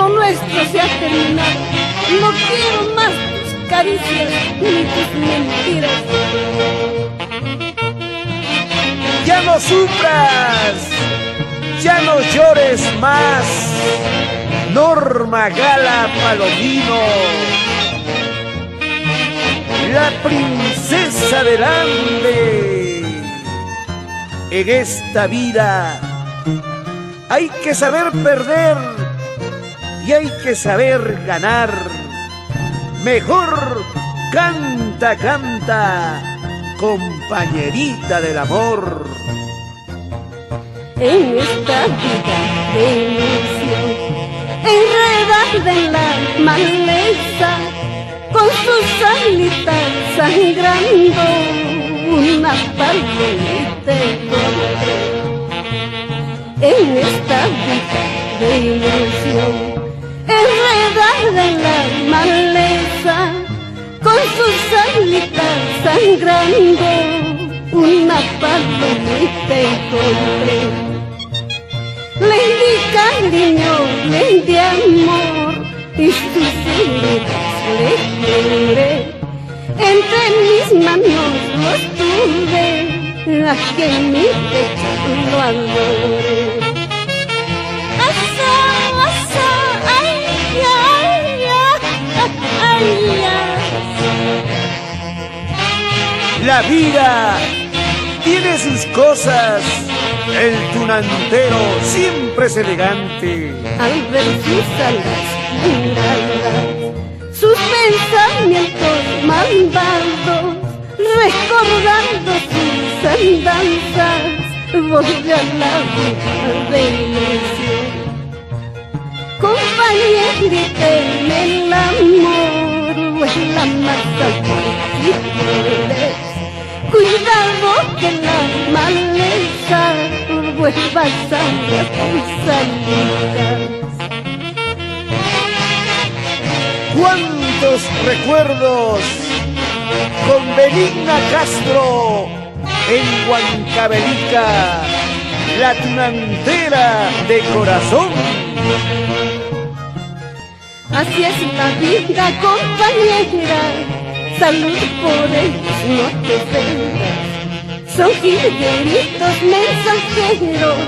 Lo nuestro se ha terminado. No quiero más tus caricias ni tus mentiras. Ya no sufras, ya no llores más, Norma Gala Palomino, la princesa del Ande. En esta vida hay que saber perder y hay que saber ganar. Mejor canta, canta, compañerita del amor. En esta vida de ilusión, enredada en la maleza, con sus alitas sangrando, una palomita encontré. En esta vida de ilusión, enredada en la maleza, con sus alitas sangrando, una palomita encontré. Le di cariño, le di amor, y sus heridas le curé. Entre mis manos los tuve, aquí en mi pecho lo adoré. Asa, asa, ay, ay, ay, ay. La vida tiene sus cosas, el tunantero siempre es elegante. Al ver sus alas miradas, sus pensamientos malvados, recordando sus andanzas, voy a la vida de ilusión. Compañerita en el amor, o en la masa que quieres. Cuidado que la maleza vuelva sangre a tus alitas. ¿Cuántos recuerdos con Benigna Castro en Huancavelica, la tunantera de corazón? Así es la vida, compañera, salud por ellos, no te ofendas. Son jilgueritos mensajeros,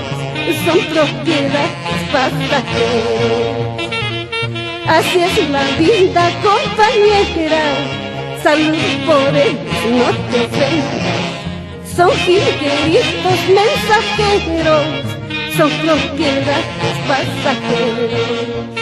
son propiedades pasajeros. Así es la vida, compañera, salud por ellos, no te ofendas. Son jilgueritos mensajeros, son propiedades pasajeros.